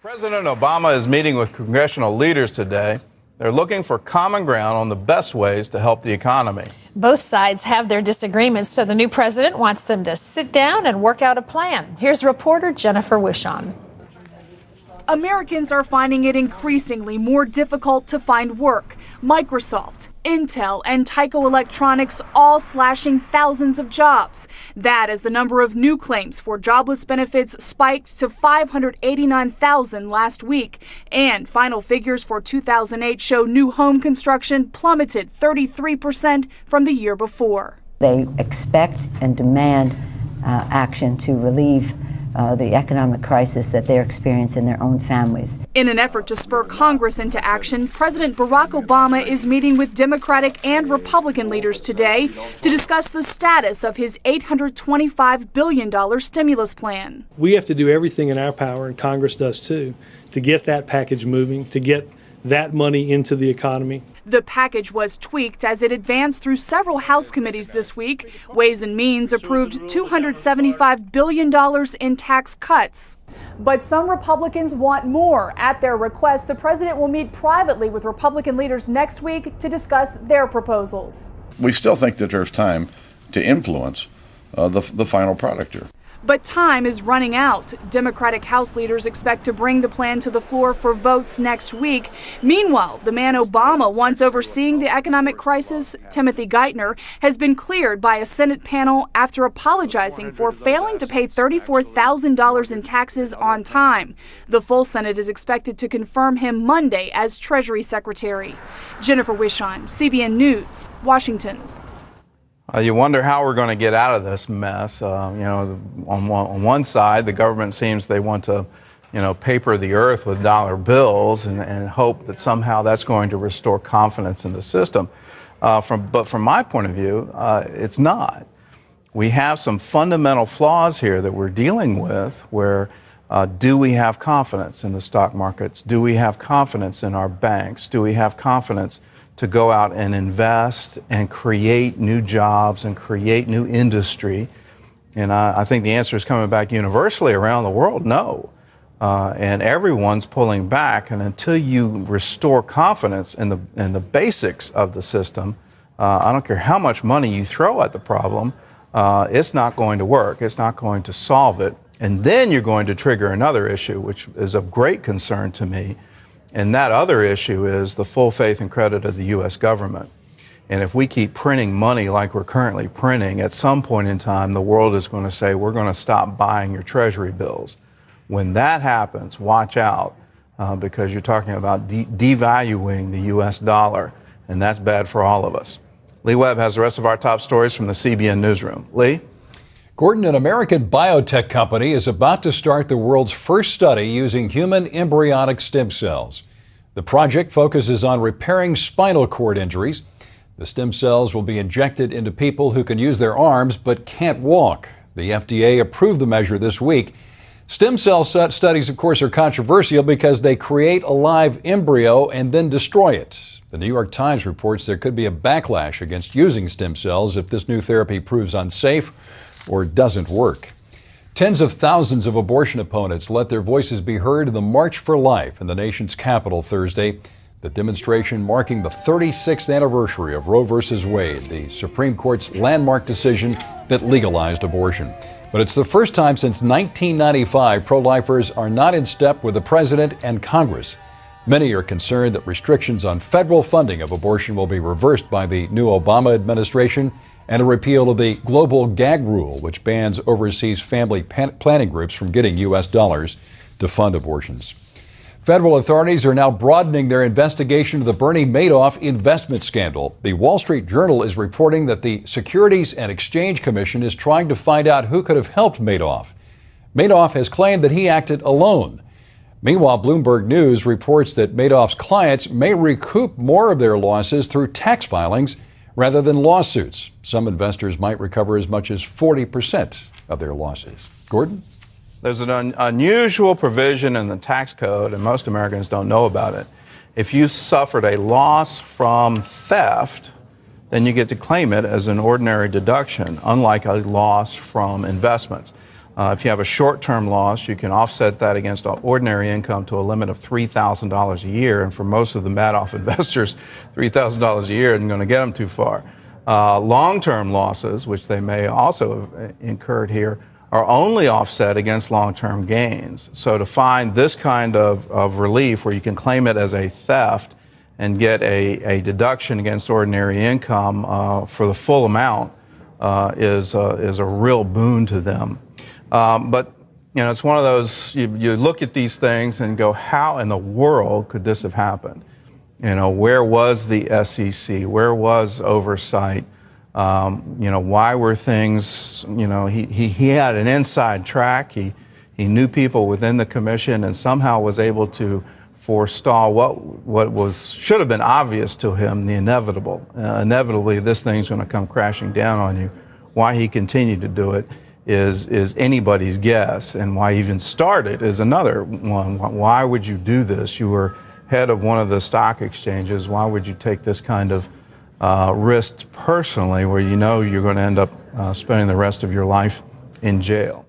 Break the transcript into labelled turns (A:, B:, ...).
A: President Obama is meeting with congressional leaders today. They're looking for common ground on the best ways to help the economy.
B: Both sides have their disagreements, so the new president wants them to sit down and work out a plan. Here's reporter Jennifer Wishon.
C: Americans are finding it increasingly more difficult to find work. Microsoft, Intel, and Tyco Electronics all slashing thousands of jobs. That as the number of new claims for jobless benefits spiked to 589,000 last week. And final figures for 2008 show new home construction plummeted 33% from the year before.
D: They expect and demand action to relieve the economic crisis that they're experiencing in their own families.
C: In an effort to spur Congress into action, President Barack Obama is meeting with Democratic and Republican leaders today to discuss the status of his $825 billion stimulus plan.
E: We have to do everything in our power, and Congress does too, to get that package moving, to get that money into the economy.
C: The package was tweaked as it advanced through several House committees this week. Ways and Means approved $275 billion in tax cuts. But some Republicans want more. At their request, the president will meet privately with Republican leaders next week to discuss their proposals.
F: We still think that there's time to influence the final product here.
C: But time is running out. Democratic House leaders expect to bring the plan to the floor for votes next week. Meanwhile, the man Obama wants overseeing the economic crisis, Timothy Geithner, has been cleared by a Senate panel after apologizing for failing to pay $34,000 in taxes on time. The full Senate is expected to confirm him Monday as Treasury Secretary. Jennifer Wishon, CBN News, Washington.
A: You wonder how we're going to get out of this mess. On one side, the government seems they want to, paper the earth with dollar bills and hope that somehow that's going to restore confidence in the system. But from my point of view, it's not. We have some fundamental flaws here that we're dealing with where do we have confidence in the stock markets? Do we have confidence in our banks? Do we have confidence to go out and invest and create new jobs and create new industry? And I think the answer is coming back universally around the world, no. And everyone's pulling back. And until you restore confidence in the basics of the system, I don't care how much money you throw at the problem, it's not going to work. It's not going to solve it. And then you're going to trigger another issue, which is of great concern to me. And that other issue is the full faith and credit of the U.S. government. And if we keep printing money like we're currently printing, at some point in time, the world is going to say, we're going to stop buying your treasury bills. When that happens, watch out, because you're talking about devaluing the U.S. dollar, and that's bad for all of us. Lee Webb has the rest of our top stories from the CBN newsroom. Lee?
G: Gordon, an American biotech company is about to start the world's first study using human embryonic stem cells. The project focuses on repairing spinal cord injuries. The stem cells will be injected into people who can use their arms but can't walk. The FDA approved the measure this week. Stem cell studies, of course, are controversial because they create a live embryo and then destroy it. The New York Times reports there could be a backlash against using stem cells if this new therapy proves unsafe or doesn't work. Tens of thousands of abortion opponents let their voices be heard in the March for Life in the nation's capital Thursday. The demonstration marking the 36th anniversary of Roe v. Wade, the Supreme Court's landmark decision that legalized abortion. But it's the first time since 1995 pro-lifers are not in step with the president and Congress. Many are concerned that restrictions on federal funding of abortion will be reversed by the new Obama administration, and a repeal of the global gag rule, which bans overseas family planning groups from getting U.S. dollars to fund abortions. Federal authorities are now broadening their investigation of the Bernie Madoff investment scandal. The Wall Street Journal is reporting that the Securities and Exchange Commission is trying to find out who could have helped Madoff. Madoff has claimed that he acted alone. Meanwhile, Bloomberg News reports that Madoff's clients may recoup more of their losses through tax filings rather than lawsuits. Some investors might recover as much as 40% of their losses. Gordon?
A: There's an unusual provision in the tax code, and most Americans don't know about it. If you suffered a loss from theft, then you get to claim it as an ordinary deduction, unlike a loss from investments. If you have a short-term loss, you can offset that against ordinary income to a limit of $3,000 a year. And for most of the Madoff investors, $3,000 a year isn't going to get them too far. Long-term losses, which they may also have incurred here, are only offset against long-term gains. So to find this kind of relief where you can claim it as a theft and get a deduction against ordinary income for the full amount is a real boon to them. But you know, it's one of those, you look at these things and go, how in the world could this have happened? You know, where was the SEC? Where was oversight? You know, why were things, you know, he had an inside track. He knew people within the commission and somehow was able to forestall what should have been obvious to him, the inevitable. Inevitably, this thing's going to come crashing down on you. Why he continued to do it is anybody's guess, and why he even started is another one. Why would you do this? You were head of one of the stock exchanges. Why would you take this kind of risk personally, where you know you're going to end up spending the rest of your life in jail?